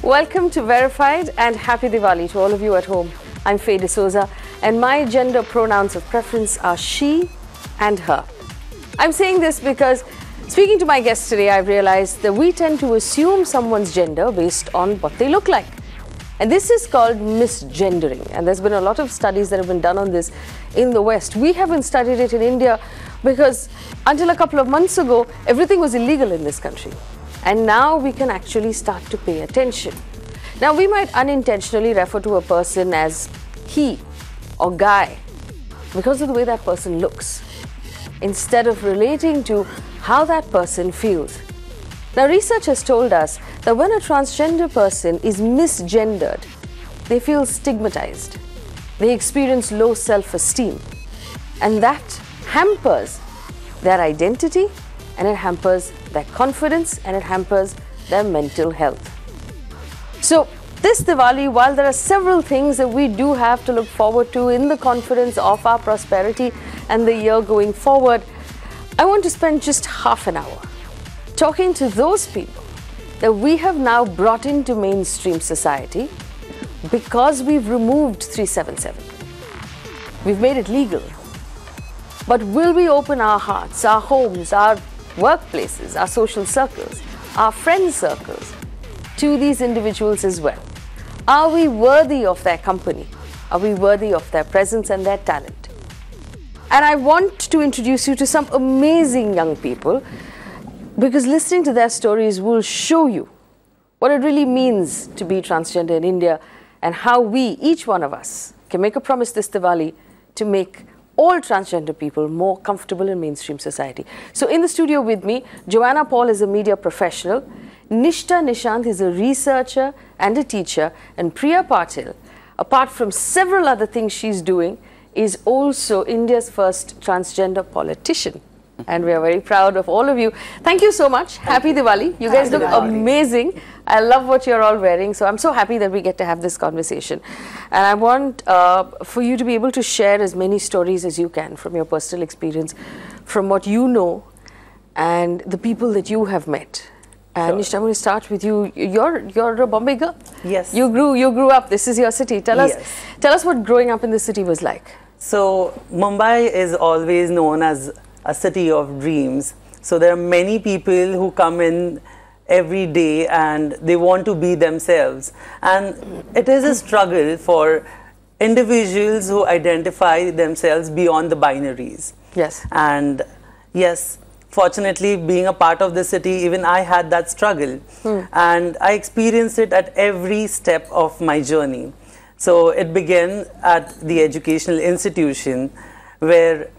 Welcome to Verified and Happy Diwali to all of you at home. I'm Faye D'Souza and my gender pronouns of preference are she and her. I'm saying this because speaking to my guests today, I've realized that we tend to assume someone's gender based on what they look like. And this is called misgendering. And there's been a lot of studies that have been done on this in the West. We haven't studied it in India because until a couple of months ago, everything was illegal in this country. And now we can actually start to pay attention. Now, we might unintentionally refer to a person as he or guy because of the way that person looks, instead of relating to how that person feels. Now, research has told us that when a transgender person is misgendered, they feel stigmatized. They experience low self-esteem. And that hampers their identity, and it hampers their confidence, and it hampers their mental health. So this Diwali, while there are several things that we do have to look forward to in the confidence of our prosperity and the year going forward, I want to spend just half an hour talking to those people that we have now brought into mainstream society because we've removed 377. We've made it legal. But will we open our hearts, our homes, our workplaces, our social circles, our friend circles to these individuals as well? Are we worthy of their company? Are we worthy of their presence and their talent? And I want to introduce you to some amazing young people, because listening to their stories will show you what it really means to be transgender in India and how we, each one of us, can make a promise this Diwali to make all transgender people more comfortable in mainstream society. So in the studio with me, Joanna Paul is a media professional, Nishtha Nishant is a researcher and a teacher, and Priya Patil, apart from several other things she's doing, is also India's first transgender politician. And we are very proud of all of you. Thank you so much. Happy Diwali. You guys look amazing. I love what you're all wearing. So I'm so happy that we get to have this conversation. And I want for you to be able to share as many stories as you can from your personal experience, from what you know and the people that you have met. And Nishtha, I'm going to start with you. You're a Bombay girl. Yes. You grew up. This is your city. Tell us what growing up in the city was like. So Mumbai is always known as a city of dreams. So there are many people who come in every day and they want to be themselves. And it is a struggle for individuals who identify themselves beyond the binaries. Yes. And yes, fortunately, being a part of the city, even I had that struggle. And I experienced it at every step of my journey. So it began at the educational institution, where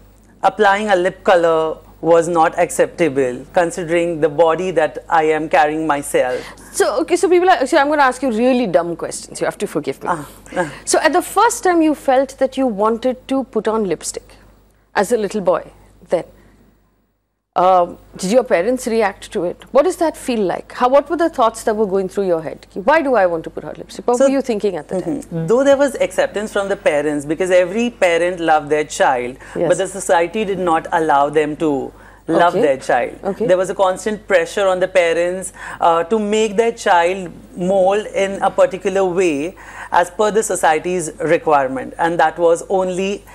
applying a lip color was not acceptable, considering the body that I am carrying myself. So, okay, so I'm going to ask you really dumb questions. You have to forgive me. So, at the first time you felt that you wanted to put on lipstick as a little boy, then, did your parents react to it? What does that feel like? What were the thoughts that were going through your head? Why do I want to put on lipstick? What were you thinking at the time? Though there was acceptance from the parents, because every parent loved their child, but the society did not allow them to love their child. There was a constant pressure on the parents to make their child mold in a particular way as per the society's requirement, and that was only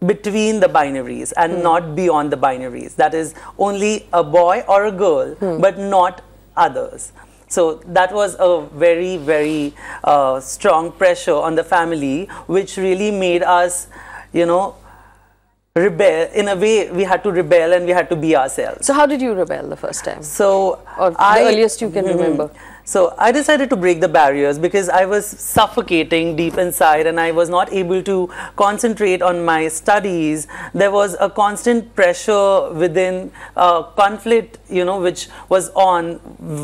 between the binaries and not beyond the binaries. That is only a boy or a girl, but not others. So that was a very, very strong pressure on the family, which really made us, you know, rebel. In a way, we had to rebel and we had to be ourselves. So how did you rebel the first time? So or the earliest you can remember? So I decided to break the barriers because I was suffocating deep inside and I was not able to concentrate on my studies. There was a constant pressure within, conflict, you know, which was on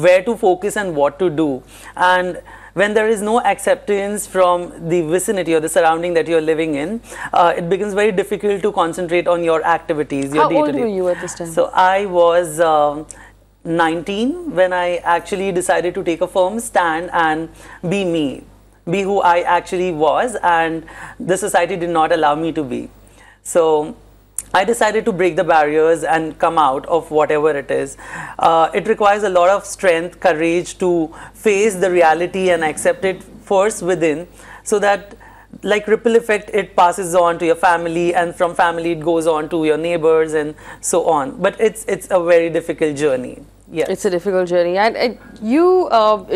where to focus and what to do. And when there is no acceptance from the vicinity or the surrounding that you're living in, it becomes very difficult to concentrate on your activities. How old were you at this time? So I was 19 when I actually decided to take a firm stand and be me, be who I actually was, and the society did not allow me to be. So I decided to break the barriers and come out of whatever it is. It requires a lot of strength, courage to face the reality and accept it first within, so that like ripple effect, it passes on to your family, and from family it goes on to your neighbors and so on. But it's a very difficult journey. Yes. It's a difficult journey. And you,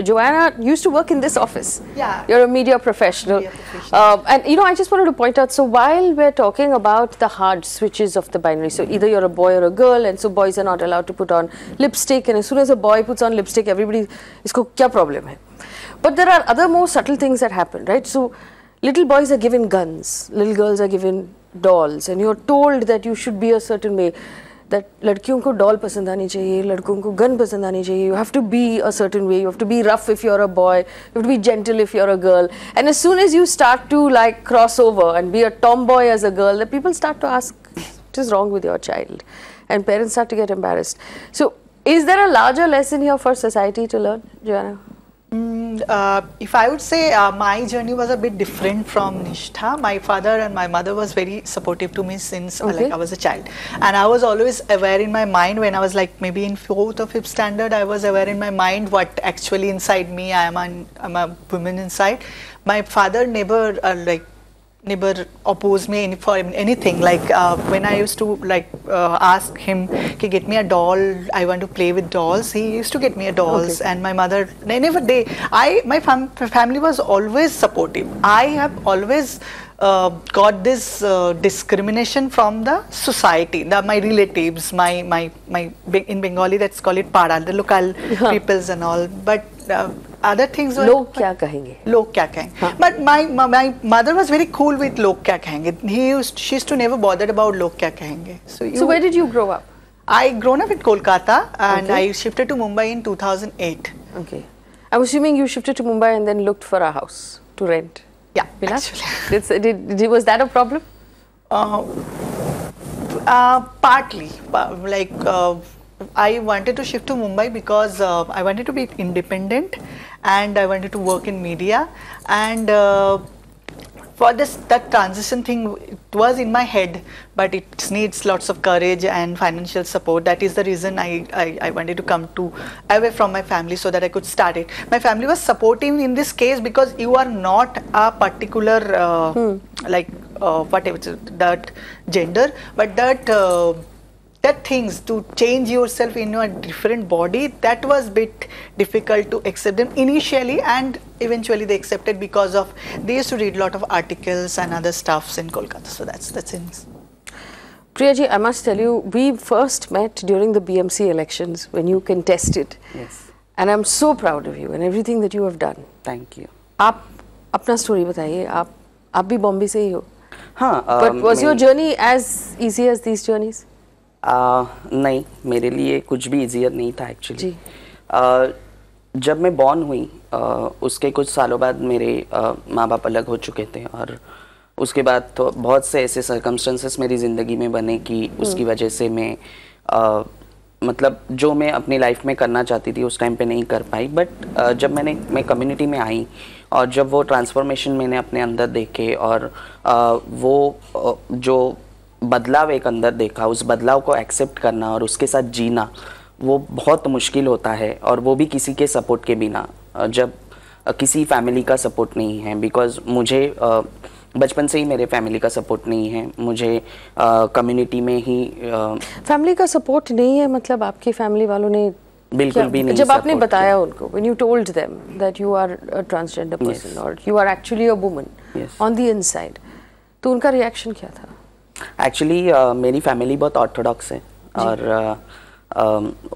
Joanna, used to work in this office. Yeah. You're a media professional. And, you know, I just wanted to point out, so while we're talking about the hard switches of the binary, so either you're a boy or a girl, and so boys are not allowed to put on lipstick, and as soon as a boy puts on lipstick, everybody, isko kya problem hai? But there are other more subtle things that happen, right? So little boys are given guns, little girls are given dolls, and you're told that you should be a certain way. That लड़कियों को doll पसंद आनी चाहिए, लड़कों को gun पसंद आनी चाहिए. You have to be a certain way. You have to be rough if you're a boy. You have to be gentle if you're a girl. And as soon as you start to like cross over and be a tomboy as a girl, the people start to ask, what is wrong with your child? And parents start to get embarrassed. So, is there a larger lesson here for society to learn, Joanna? If I would say my journey was a bit different from Nishtha. My father and my mother was very supportive to me since like I was a child, and I was always aware in my mind when I was like maybe in 4th or 5th standard. I was aware in my mind what actually inside me. I'm a woman inside. My father never never opposed me for anything. Like when I used to like ask him to get me a doll, I want to play with dolls, he used to get me a dolls. And my mother, my family was always supportive. I have always got this discrimination from the society, my relatives, my in Bengali that's called it para, the local peoples and all. But other things were log kya kahenge. Log kya kahenge. But my mother was very cool with log kya kahenge. She used to never bothered about log kya kahenge. So where did you grow up? I grown up in Kolkata, and I shifted to Mumbai in 2008. Okay. I'm assuming you shifted to Mumbai and then looked for a house to rent. Yeah, actually. Was that a problem? Partly. Like I wanted to shift to Mumbai because I wanted to be independent, and I wanted to work in media, and for that transition thing, it was in my head, but it needs lots of courage and financial support. That is the reason I wanted to come away from my family so that I could start it. My family was supportive in this case because you are not a particular whatever that gender, but that things to change yourself in a different body, that was a bit difficult to accept them initially, and eventually they accepted because of they used to read a lot of articles and other stuffs in Kolkata. So that's it. Priya ji, I must tell you, we first met during the BMC elections when you contested. Yes. And I'm so proud of you and everything that you have done. Thank you. आप अपना story बताइए. आप भी Bombay से ही हो. हाँ. But was your journey as easy as these journeys? नहीं, मेरे लिए कुछ भी ईजियर नहीं था एक्चुअली. जब मैं बॉर्न हुई उसके कुछ सालों बाद मेरे माँ बाप अलग हो चुके थे, और उसके बाद तो बहुत से ऐसे सर्कमस्टेंसेस मेरी ज़िंदगी में बने कि उसकी वजह से मैं मतलब जो मैं अपनी लाइफ में करना चाहती थी उस टाइम पे नहीं कर पाई. बट जब मैं कम्युनिटी में आई और जब वो ट्रांसफॉर्मेशन मैंने अपने अंदर देखे और वो जो बदलाव एक अंदर देखा, उस बदलाव को एक्सेप्ट करना और उसके साथ जीना वो बहुत मुश्किल होता है, और वो भी किसी के सपोर्ट के बिना, जब किसी फैमिली का सपोर्ट नहीं है. बिकॉज मुझे बचपन से ही मेरे फैमिली का सपोर्ट नहीं है. मुझे कम्युनिटी में ही फैमिली का सपोर्ट नहीं है. मतलब आपकी फैमिली वालों ने बिल्कुल भी नहीं. जब आपने बताया उनको, when you told them that you are a transgender person or you are actually a woman on the inside, तो उनका रिएक्शन क्या था? एक्चुअली मेरी फैमिली बहुत ऑर्थोडॉक्स है, और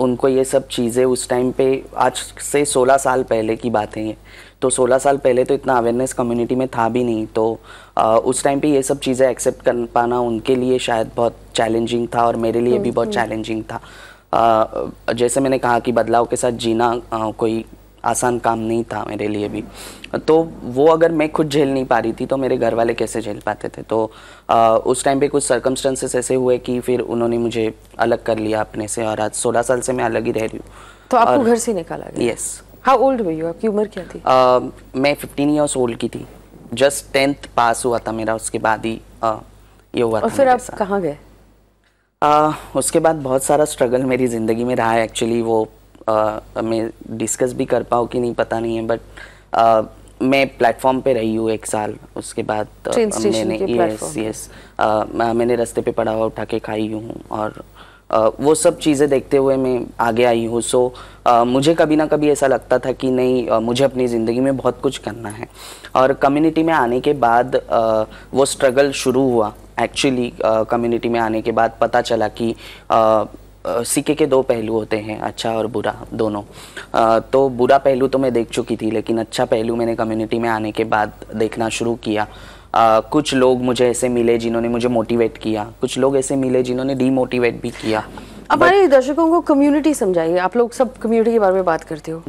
उनको ये सब चीज़ें उस टाइम पे, आज से 16 साल पहले की बात है ये, तो 16 साल पहले तो इतना अवेयरनेस कम्युनिटी में था भी नहीं. तो उस टाइम पे ये सब चीज़ें एक्सेप्ट कर पाना उनके लिए शायद बहुत चैलेंजिंग था, और मेरे लिए भी बहुत चैलेंजिंग था. जैसे मैंने कहा कि बदलाव के साथ जीना कोई आसान काम नहीं था मेरे लिए भी. तो वो अगर मैं खुद झेल नहीं पा रही थी तो मेरे घर वाले कैसे झेल पाते थे. तो उस टाइम पे कुछ सर्कमस्टेंसेस ऐसे हुए कि फिर उन्होंने मुझे अलग कर लिया अपने से, और आज 16 साल से मैं अलग ही रह रही हूँ. तो आपको घर से निकाला गया? Yes. How old were you? आपकी उम्र क्या थी? मैं 15 ईयर्स ओल्ड की थी. जस्ट 10th पास हुआ था मेरा, उसके बाद ही ये हुआ था. और फिर आप कहाँ गए? उसके बाद बहुत सारा स्ट्रगल मेरी ज़िंदगी में रहा है एक्चुअली, वो मैं डिस्कस भी कर पाऊँ कि नहीं पता नहीं है, बट मैं प्लेटफॉर्म पे रही हूँ 1 साल। उसके बाद मैंने रास्ते पे पड़ा हुआ उठा के खाई हूँ, और वो सब चीज़ें देखते हुए मैं आगे आई हूँ। सो मुझे कभी ना कभी ऐसा लगता था कि नहीं, मुझे अपनी ज़िंदगी में बहुत कुछ करना है। और कम्युनिटी में आने के बाद वो स्ट्रगल शुरू हुआ एक्चुअली। कम्युनिटी में आने के बाद पता चला कि सिक्के के 2 पहलू होते हैं, अच्छा और बुरा दोनों। तो बुरा पहलू तो मैं देख चुकी थी, लेकिन अच्छा पहलू मैंने कम्युनिटी में आने के बाद देखना शुरू किया। कुछ लोग मुझे ऐसे मिले जिन्होंने मुझे मोटिवेट किया, कुछ लोग ऐसे मिले जिन्होंने डीमोटिवेट भी किया। हमारे दर्शकों को कम्युनिटी समझाइए। आप लोग सब कम्युनिटी के बारे में बात करते हो,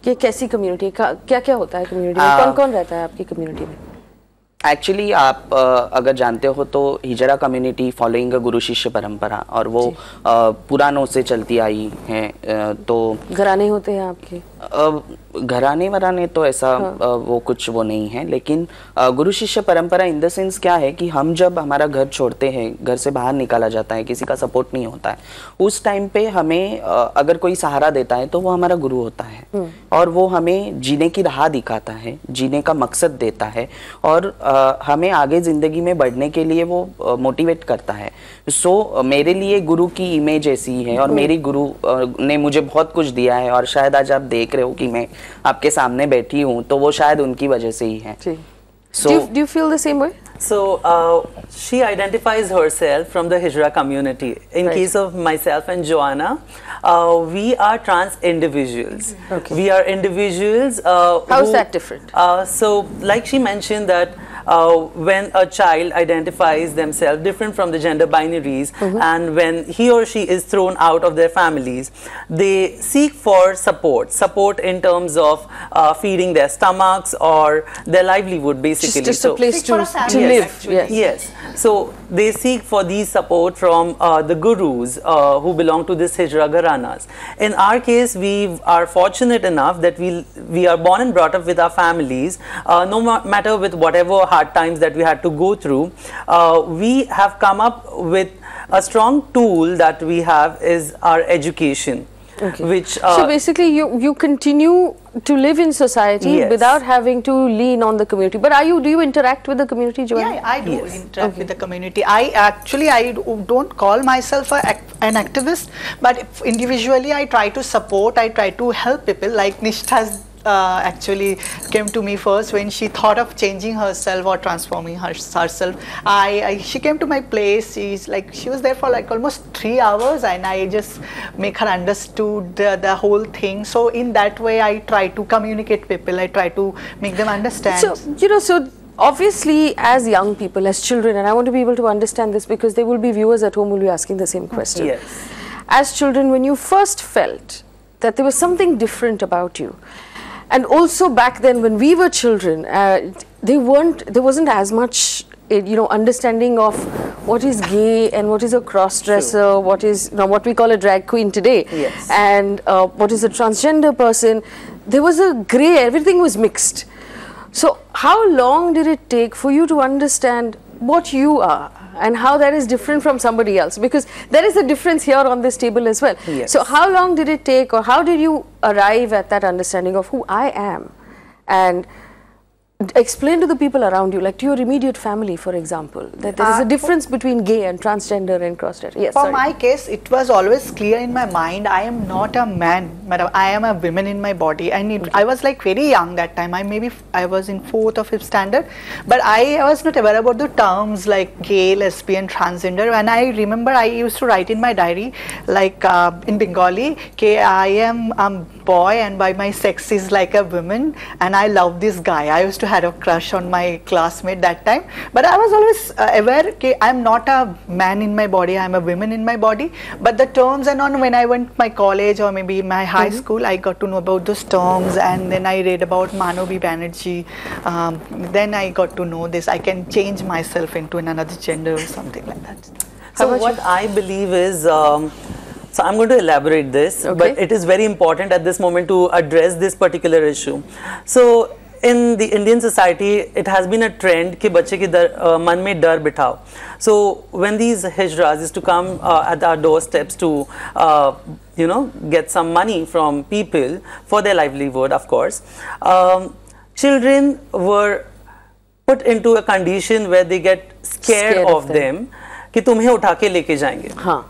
ये कैसी कम्युनिटी, क्या क्या होता है कम्युनिटी में, कौन कौन रहता है आपकी कम्युनिटी में? एक्चुअली आप अगर जानते हो तो हिजरा कम्युनिटी फॉलोइंग गुरु शिष्य परंपरा, और वो पुरानों से चलती आई है। तो घराने होते हैं आपके? घराने वराने तो ऐसा वो कुछ वो नहीं है, लेकिन गुरु शिष्य परंपरा इन द सेंस क्या है कि हम जब हमारा घर छोड़ते हैं, घर से बाहर निकाला जाता है, किसी का सपोर्ट नहीं होता है, उस टाइम पे हमें अगर कोई सहारा देता है तो वो हमारा गुरु होता है, और वो हमें जीने की राह दिखाता है, जीने का मकसद देता है, और हमें आगे जिंदगी में बढ़ने के लिए वो मोटिवेट करता है। सो मेरे लिए गुरु की इमेज ऐसी है, और मेरी गुरु ने मुझे बहुत कुछ दिया है, और शायद आज आप देख रहे हो कि मैं आपके सामने बैठी हूँ, तो वो शायद उनकी वजह से ही है। So, do you feel the same way? So she identifies herself from the Hijra community. In case of myself and Joanna, we are trans individuals. Okay. We are individuals. How is that different? So like she mentioned that when a child identifies themselves different from the gender binaries, and when he or she is thrown out of their families, they seek for support in terms of feeding their stomachs or their livelihood, basically. Just a place to live. Yes. So they seek for these support from the gurus who belong to this Hijra Gharanas. In our case, we are fortunate enough that we are born and brought up with our families. No matter with whatever hard times that we had to go through, we have come up with a strong tool that we have is our education. Okay. Which so basically you continue to live in society without having to lean on the community. But do you interact with the community, Joanna? Yeah, I do interact with the community. I don't call myself an activist, but individually I try to support, I try to help people. Like Nishtha actually came to me first when she thought of changing herself or transforming herself. She came to my place. She was there for like almost 3 hours, and I just make her understood the whole thing. So in that way I try to communicate people, I try to make them understand. So so obviously as young people, as children, and I want to be able to understand this because there will be viewers at home who will be asking the same question. Yes. As children, when you first felt that there was something different about you, and also back then when we were children, there wasn't as much understanding of what is gay and what is a cross-dresser, what is what we call a drag queen today, and what is a transgender person. There was a grey, everything was mixed. So how long did it take for you to understand what you are and how that is different from somebody else? Because there is a difference here on this table as well. So how long did it take, or how did you arrive at that understanding of who I am, and explain to the people around you, like to your immediate family, for example, that there is a difference between gay and transgender and cross-dresser? Yes. For my case, it was always clear in my mind, I am not a man, madam. I am a woman in my body. And I was like very young that time. I was in 4th or 5th standard, but I was not aware about the terms like gay, lesbian, transgender. And I remember I used to write in my diary, like in Bengali, I am a boy and by my sex is like a woman, and I love this guy. I used to had a crush on my classmate that time, but I was always aware that I am not a man in my body, I am a woman in my body. But the terms and on, when I went my college or maybe my high school, I got to know about those terms, and then I read about Manobi Banerjee. Then I got to know this, I can change myself into another gender or something like that. So what I believe is, so I'm going to elaborate this, but it is very important at this moment to address this particular issue. So in the Indian society, it has been a trend कि बच्चे के मन में डर बिठाओ. So when these hijras used to come at our doorsteps to, you know, get some money from people for their livelihood, of course, children were put into a condition where they get scared of them कि तुम्हें उठा के लेके जाएंगे. हाँ.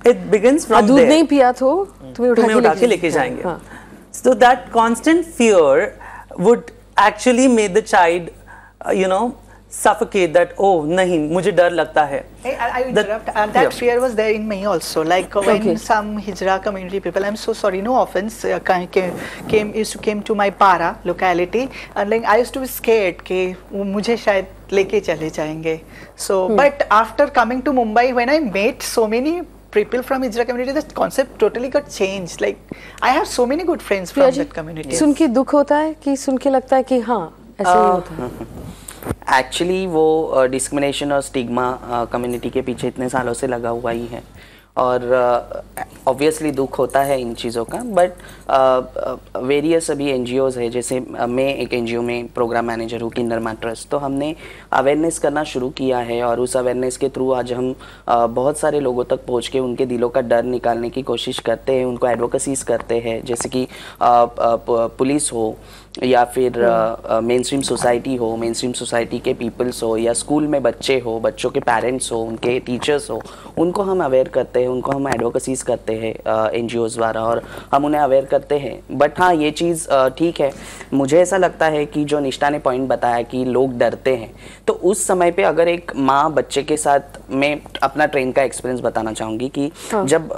It begins from there. दूध नहीं पिया तो तुम्हें उठा के लेके जाएंगे. हाँ. So that constant fear would actually make the child, you know, suffocate that, oh, nahi, mujhe dar lagta hai. I interrupt. That fear was there in me also. Like when some Hijra community people, I'm so sorry, no offense, came to my para locality, and like I used to be scared कि मुझे शायद लेके चले जाएंगे. So, but after coming to Mumbai, when I met so many people from Hijra community, the concept totally got changed. Like I have so many good friends from that community. सुन के दुख होता है कि सुन के लगता है कि हाँ ऐसे ही होता है. एक्चुअली वो डिस्क्रिमिनेशन और स्टिग्मा कम्युनिटी के पीछे इतने सालों से लगा हुआ ही है और ऑब्वियसली दुख होता है इन चीज़ों का. बट वेरियस अभी एनजीओज़ है, जैसे मैं एक एनजीओ में प्रोग्राम मैनेजर हूँ किंडर ट्रस्ट, तो हमने अवेयरनेस करना शुरू किया है और उस अवेयरनेस के थ्रू आज हम बहुत सारे लोगों तक पहुँच के उनके दिलों का डर निकालने की कोशिश करते हैं, उनको एडवोकेसीज करते हैं, जैसे कि पुलिस हो या फिर मेन स्ट्रीम सोसाइटी हो, मेन स्ट्रीम सोसाइटी के पीपल्स हो या स्कूल में बच्चे हो, बच्चों के पेरेंट्स हो, उनके टीचर्स हो, उनको हम अवेयर करते हैं, उनको हम एडवोकेसीज करते हैं एनजीओज़ द्वारा और हम उन्हें अवेयर करते हैं. बट हाँ, ये चीज़ ठीक है. मुझे ऐसा लगता है कि जो निष्ठा ने पॉइंट बताया कि लोग डरते हैं, तो उस समय पे अगर एक माँ बच्चे के साथ, मैं अपना ट्रेन का एक्सपीरियंस बताना चाहूँगी कि जब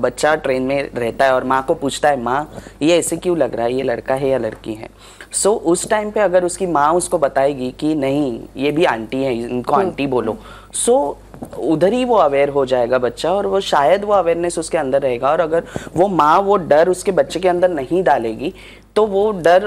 बच्चा ट्रेन में रहता है और माँ को पूछता है, माँ ये ऐसे क्यों लग रहा है, ये लड़का है या लड़की है, सो उस टाइम पे अगर उसकी माँ उसको बताएगी कि नहीं ये भी आंटी है, इनको आंटी बोलो, सो उधर ही वो अवेयर हो जाएगा बच्चा और वो शायद वो अवेयरनेस उसके अंदर रहेगा. और अगर वो माँ वो डर उसके बच्चे के अंदर नहीं डालेगी तो वो डर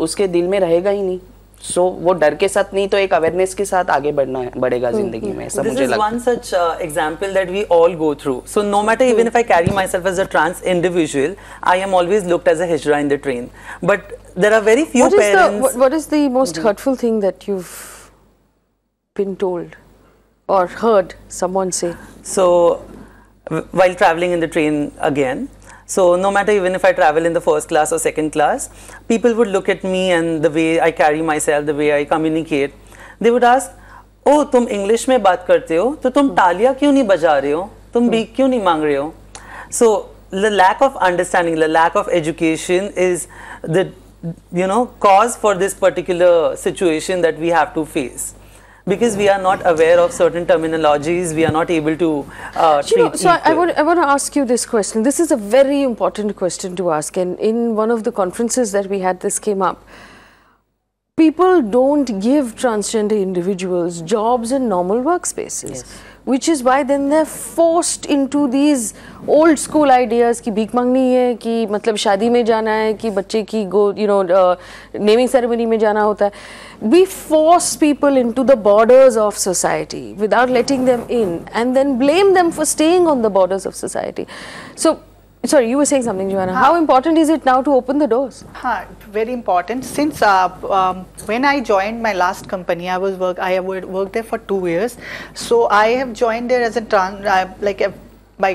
उसके दिल में रहेगा ही नहीं. सो वो डर के साथ नहीं तो एक अवेयरनेस के साथ आगे बढ़ेगा जिंदगी में, ऐसा मुझे लगता है. This is one such example that we all go through. So no matter even if I carry myself as a trans individual, I am always looked as a hijra in the train. But there are very few parents. What is the most hurtful thing that you've been told or heard someone say? So while traveling in the train again, so no matter even if I travel in the first class or second class, people would look at me and the way I carry myself, the way I communicate. They would ask, "Oh, तुम English में बात करते हो, तो तुम तालियां क्यों नहीं बजा रहे हो? तुम भीख क्यों नहीं मांग रहे हो?" So the lack of understanding, the lack of education is the, you know, cause for this particular situation that we have to face. Because we are not aware of certain terminologies, we are not able to treat so I want to ask you this question. This is a very important question to ask, and in one of the conferences that we had, this came up. People don't give transgender individuals jobs in normal workspaces, which is why then they're forced into these old school ideas कि भीख मांगनी है, कि मतलब शादी में जाना है, कि बच्चे की naming ceremony में जाना होता है. We force people into the borders of society without letting them in, and then blame them for staying on the borders of society. So, sorry, you were saying something, Joanna. How important is it now to open the doors? Very important. Since when I joined my last company, I worked there for 2 years. So I have joined there as a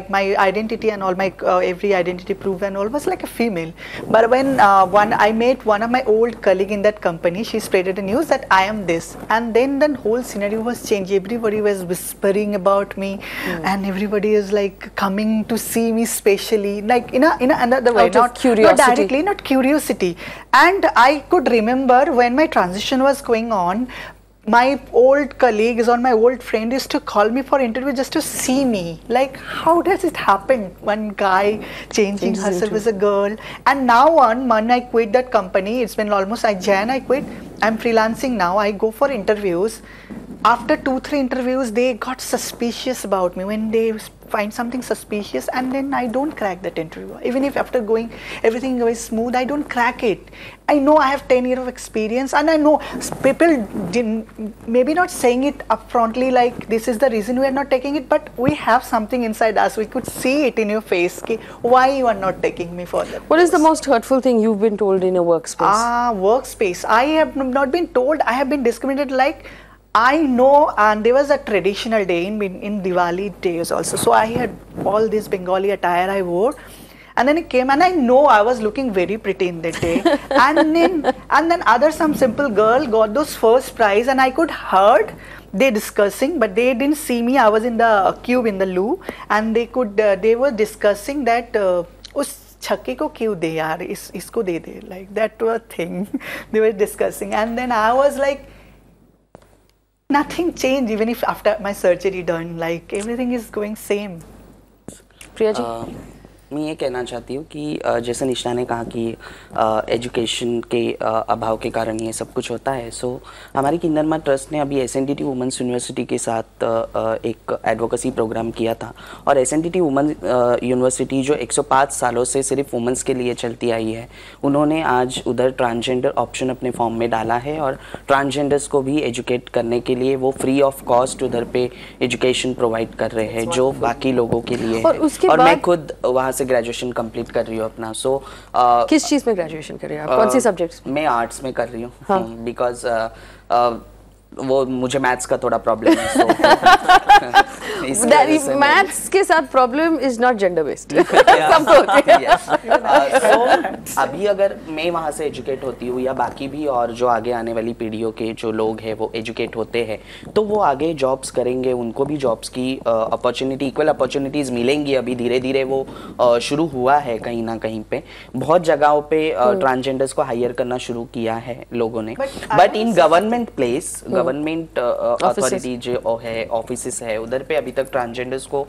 my identity and all my every identity proof and all was like a female. But when I met one of my old colleague in that company, she spreaded the news that I am this, and then the whole scenario was changed. Everybody was whispering about me, and everybody is like coming to see me specially, like in another way, not directly, not curiosity. And I could remember when my transition was going on, my old colleagues or my old friend used to call me for interview just to see me. Like, how does it happen? One guy changing herself as a girl. And now when I quit that company, it's been almost Jan I quit. I'm freelancing now. I go for interviews. After 2-3 interviews, they got suspicious about me. When they find something suspicious, and then I don't crack that interview. Even if after going everything goes smooth, I don't crack it. I know I have 10 years of experience, and I know people didn't, maybe not saying it upfrontly like this is the reason we are not taking it, but we have something inside us. We could see it in your face. Why you are not taking me for that? What is the most hurtful thing you've been told in a workspace? Workspace. I have not been told. I have been discriminated. Like, I know, and there was a traditional day in Diwali days also. So I had all this Bengali attire I wore, and then it came, and I know I was looking very pretty in that day. and then some simple girl got those first prize, and I could heard they discussing, but they didn't see me. I was in the cube in the loo, and they were discussing that us छक्के को क्यों दे यार, इसको दे दे, like that was a thing they were discussing. And then I was like, nothing changed even if after my surgery done, like everything is going same. Priya ji, मैं ये कहना चाहती हूँ कि जैसे निष्ठा ने कहा कि एजुकेशन के अभाव के कारण ये सब कुछ होता है, सो हमारी किन्नरमा ट्रस्ट ने अभी एसएनडीटी वुमेन्स यूनिवर्सिटी के साथ एक एडवोकेसी प्रोग्राम किया था, और एसएनडीटी वुमेन्स यूनिवर्सिटी जो 105 सालों से सिर्फ वुमेन्स के लिए चलती आई है, उन्होंने आज उधर ट्रांसजेंडर ऑप्शन अपने फॉर्म में डाला है, और ट्रांसजेंडर्स को भी एजुकेट करने के लिए वो फ्री ऑफ कॉस्ट उधर पे एजुकेशन प्रोवाइड कर रहे हैं जो बाकी लोगों के लिए है। और मैं खुद वहाँ से ग्रेजुएशन कंप्लीट कर रही हूँ अपना। सो किस चीज़ में ग्रेजुएशन कर रही हैं आप? कौन सी सब्जेक्ट्स? मैं आर्ट्स में कर रही हूँ, बिकॉज वो मुझे मैथ्स का थोड़ा प्रॉब्लम है। मैथ्स के साथ problem is not gender based. अभी अगर मैं वहाँ से एजुकेट होती हूँ या बाकी भी और जो आगे आने वाली पीढ़ियों के जो लोग हैं वो एजुकेट होते हैं, तो वो आगे जॉब्स करेंगे, उनको भी जॉब्स की अपॉर्चुनिटी, इक्वल अपॉर्चुनिटीज मिलेंगी। अभी धीरे धीरे वो शुरू हुआ है कहीं ना कहीं पे, बहुत जगहों पे ट्रांसजेंडर्स को हायर करना शुरू किया है लोगों ने, but in government place, government authority जो है, ऑफिसेस है, उधर पे अभी तक ट्रांसजेंडर्स को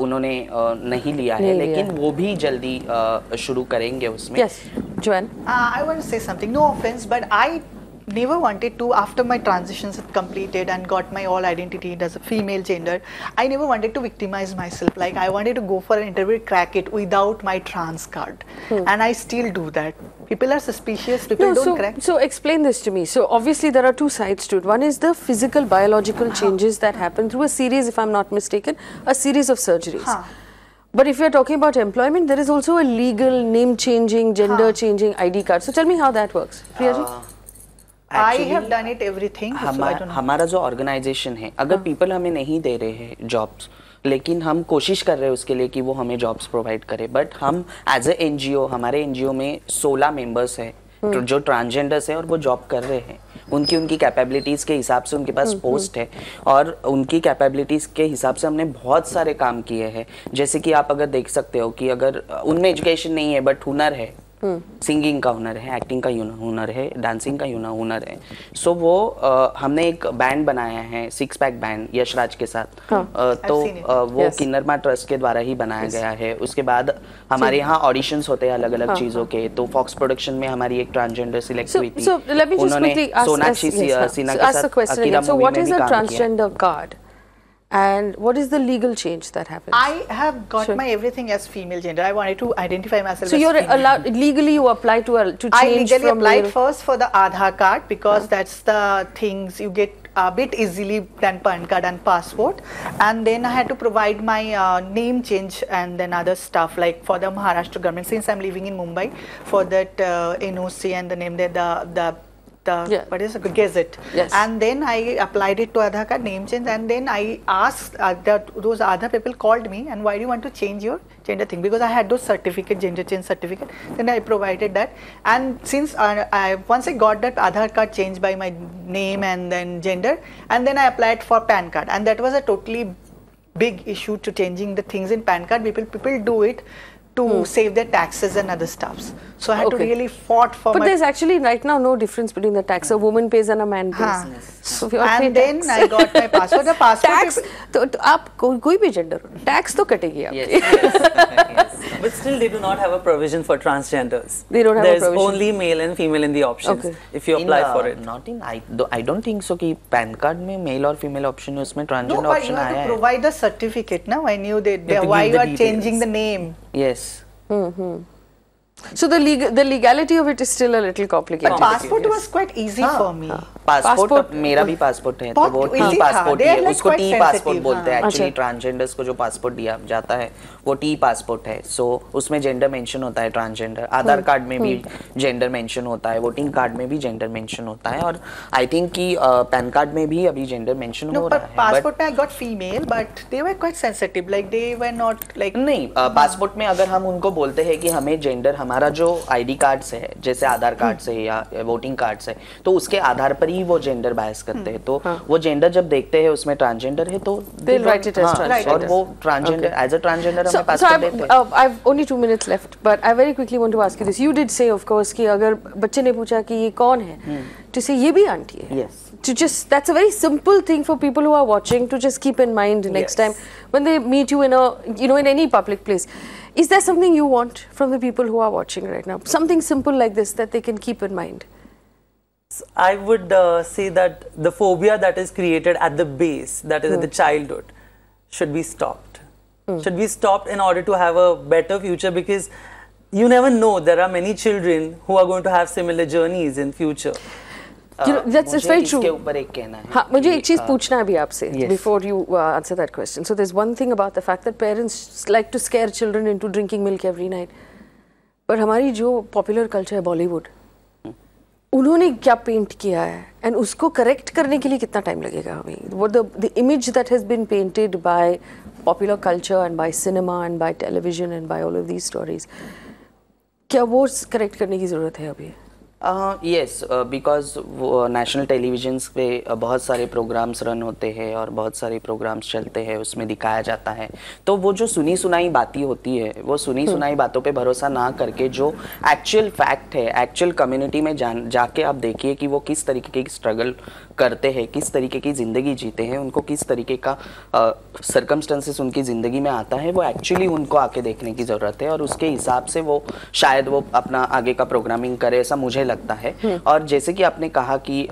उन्होंने नहीं लिया है, लेकिन वो भी जल्दी शुरू करेंगे उसमें। Yes, Joanne. I want to say something. No offense, but I never wanted to, after my transitions had completed and got my all identity as a female gender, I never wanted to victimize myself. Like, I wanted to go for an interview, crack it without my trans card, and I still do that. People are suspicious, people don't crack. So explain this to me. So obviously there are two sides to it. One is the physical biological changes that happen through a series, if I'm not mistaken, a series of surgeries. But if we are talking about employment, there is also a legal name changing, gender changing ID card. So tell me how that works. Priya ji? I have done it everything. हमारा जो organisation है, अगर people हमें नहीं दे रहे हैं jobs, लेकिन हम कोशिश कर रहे हैं उसके लिए कि वो हमें जॉब्स प्रोवाइड करे, बट हम एज ए एनजीओ, हमारे एनजीओ में 16 मेंबर्स है जो ट्रांसजेंडर्स है और वो जॉब कर रहे हैं। उनकी कैपेबिलिटीज़ के हिसाब से उनके पास पोस्ट है, और उनकी कैपेबिलिटीज़ के हिसाब से हमने बहुत सारे काम किए हैं। जैसे कि आप अगर देख सकते हो कि अगर उनमें एजुकेशन नहीं है बट हुनर है, सिंगिंग का हुनर है, एक्टिंग का हुनर है, डांसिंग का हुनर है, सो वो हमने एक बैंड बनाया है, 6 पैक बैंड यशराज के साथ, तो वो किन्नरमा ट्रस्ट के द्वारा ही बनाया गया है। उसके बाद हमारे यहाँ ऑडिशंस होते हैं अलग अलग चीज़ों के, तो फॉक्स प्रोडक्शन में हमारी एक ट्रांसजेंडर सिलेक्ट हुई थी, उन्होंने सोनाक्षी सिन्हा के साथ अकीरा मूवी में भी काम किया। And what is the legal change that happens? I have got my everything as female gender. I wanted to identify myself. So you're allowed legally, you apply to change. I legally applied first for the Aadhaar card, because that's the things you get a bit easily than PAN card and passport. And then I had to provide my name change and then other stuff, like for the Maharashtra government, since I'm living in Mumbai, for that NOC and the name there, the what is it, Gazette. Yes. And then I applied it to Aadhaar card name change, and then I asked those other people called me, and why do you want to change your gender thing? Because I had those certificate, gender change certificate. Then I provided that, and since once I got that Aadhaar card changed by my name and then gender, and then I applied for PAN card, and that was a totally big issue to changing the things in PAN card. People do it to save their taxes and other stuffs. So I had to really fought for But there's actually right now no difference between the tax a woman pays and a man pays. So and then tax. I got my passport. The passport tax तो आप कोई भी gender tax तो कटेगी आप. Yes. But still, they do not have a provision for transgenders. They don't have There's a provision. only male and female in the options. Okay. If you apply for it. Not in I don't think so कि PAN card में male और female option है उसमें transgender No, but option you have आया to है. provide the certificate. Now I knew that You have to why give you the are changing details. the name. Yes. So the legality of it is still a little complicated. But passport was quite easy for me. Passport मेरा भी passport है तो वो T passport है उसको T passport बोलते हैं actually transgenders को जो पासपोर्ट दिया जाता है वो टी पासपोर्ट है सो उसमें जेंडर मेंशन होता है ट्रांसजेंडर आधार कार्ड में भी जेंडर मेंशन होता है वोटिंग कार्ड में भी जेंडर मेंशन होता है और आई थिंक कि पैन कार्ड में भी अभी जेंडर मेंशन हो रहा है पासपोर्ट में I got female but they were quite sensitive like they were not like नहीं पासपोर्ट में अगर हम उनको बोलते हैं कि हमें जेंडर हमारा जो आईडी कार्ड से है जैसे आधार कार्ड से या वोटिंग कार्ड से तो उसके आधार पर ही वो जेंडर बायस करते हैं तो वो जेंडर जब देखते हैं उसमें ट्रांसजेंडर है तो they'll write it as transgender और वो ट्रांसजेंडर एज अ ट्रांसजेंडर हमें पासपोर्ट देते हैं I've only 2 minutes left but I very quickly want to ask you this you did say of course कि अगर बच्चे ने पूछा कि ये कौन है to say ये भी आंटी है yes to just that's a very simple thing for people who are watching to just keep in mind next time when they meet you in a in any public place. Is there something you want from the people who are watching right now? Something simple like this that they can keep in mind? I would say that the phobia that is created at the base, that is at the childhood, should be stopped. Should be stopped in order to have a better future because you never know, there are many children who are going to have similar journeys in future. That's very true. इसके ऊपर एक कहना है हाँ मुझे एक चीज पूछना है अभी आपसे before you answer that question. So there's one thing about the fact that parents like to scare children into drinking milk every night. But हमारी जो popular culture है Bollywood, उन्होंने क्या पेंट किया है एंड उसको करेक्ट करने के लिए कितना टाइम लगेगा हमें वो the image that has been painted by popular culture and by cinema and by television and by all of these stories क्या वो करेक्ट करने की ज़रूरत है अभी यस बिकॉज नेशनल टेलीविजन्स पे बहुत सारे प्रोग्राम्स रन होते हैं और बहुत सारे प्रोग्राम्स चलते हैं उसमें दिखाया जाता है तो वो जो सुनी सुनाई बातें होती है वो सुनी सुनाई बातों पे भरोसा ना करके जो एक्चुअल फैक्ट है एक्चुअल कम्युनिटी में जाके आप देखिए कि वो किस तरीके की स्ट्रगल करते हैं किस तरीके की ज़िंदगी जीते हैं उनको किस तरीके का सर्कमस्टेंसेस उनकी ज़िंदगी में आता है वो एक्चुअली उनको आके देखने की ज़रूरत है और उसके हिसाब से वो शायद वो अपना आगे का प्रोग्रामिंग करे ऐसा मुझे लगता है और जैसे कि आपने कहा कि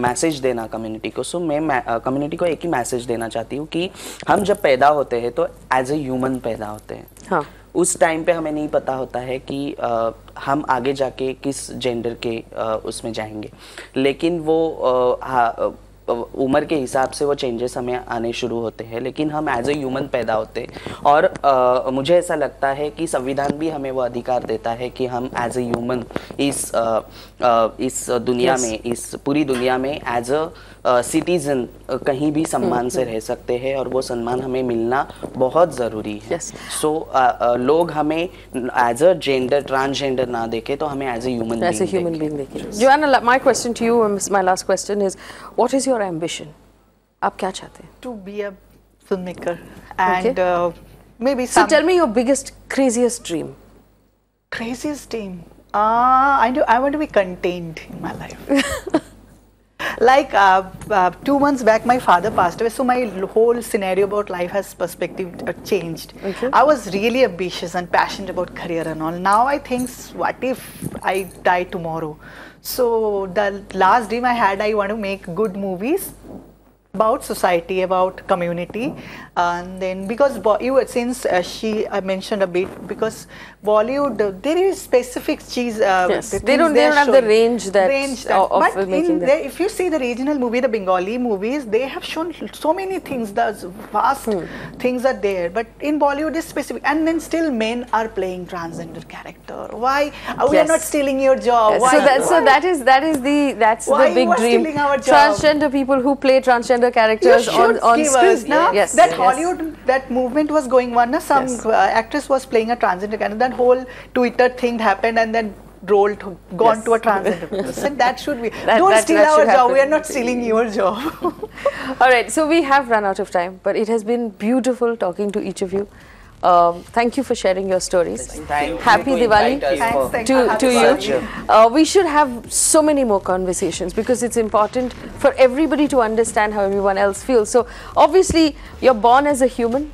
मैसेज देना कम्युनिटी को सो मैं कम्युनिटी को एक ही मैसेज देना चाहती हूँ कि हम जब पैदा होते हैं तो एज ए ह्यूमन पैदा होते हैं हाँ उस टाइम पे हमें नहीं पता होता है कि हम आगे जाके किस जेंडर के उसमें जाएंगे लेकिन वो उम्र के हिसाब से वो चेंजेस हमें आने शुरू होते हैं लेकिन हम एज ए ह्यूमन पैदा होते हैं और मुझे ऐसा लगता है कि संविधान भी हमें वो अधिकार देता है कि हम एज ए ह्यूमन इस दुनिया में इस पूरी दुनिया में एज अ सिटीजन कहीं भी सम्मान से रह सकते हैं और वो सम्मान हमें मिलना बहुत ज़रूरी है सो लोग हमें एज अ जेंडर ट्रांसजेंडर ना देखे तो हमें एज ए ह्यूमन बीइंग देखें Joanna, my question to you, my last question is, what is your ambition? आप क्या चाहते हैं? To be a filmmaker and maybe So tell me your biggest, craziest dream. Craziest dream? I want to be contained in my life. Like 2 months back, my father passed away, so my whole scenario about life has perspective changed. I was really ambitious and passionate about career and all. Now I think, what if I die tomorrow? So the last dream I had, I want to make good movies about society, about community, and then because since I mentioned a bit, because Bollywood there is specific cheese. They don't have the range of but making in if you see the regional movie, the Bengali movies, they have shown so many things. The vast things are there, but in Bollywood is specific, and then still men are playing transgender character. Why we are not stealing your job? Why, that's the big dream. Transgender people who play transgender characters on screen. That Hollywood, that movement was going on. Some actress was playing a transgender character. That whole Twitter thing happened, and then gone to a transgender person. That should be. Don't steal our job. We are not stealing your job. All right. So we have run out of time, but it has been beautiful talking to each of you. Thank you for sharing your stories. Happy Diwali to you. We should have so many more conversations because it's important for everybody to understand how everyone else feels. So obviously you're born as a human.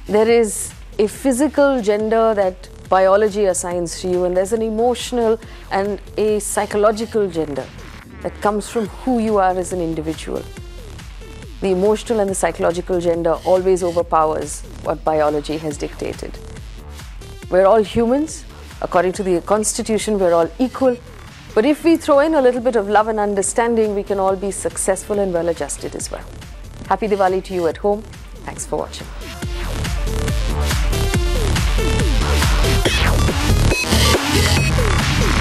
There is a physical gender that biology assigns to you, and there's an emotional and a psychological gender that comes from who you are as an individual. The emotional and the psychological gender always overpowers what biology has dictated. We're all humans. According to the Constitution, we're all equal. But if we throw in a little bit of love and understanding, we can all be successful and well-adjusted as well. Happy Diwali to you at home. Thanks for watching.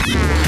Yeah.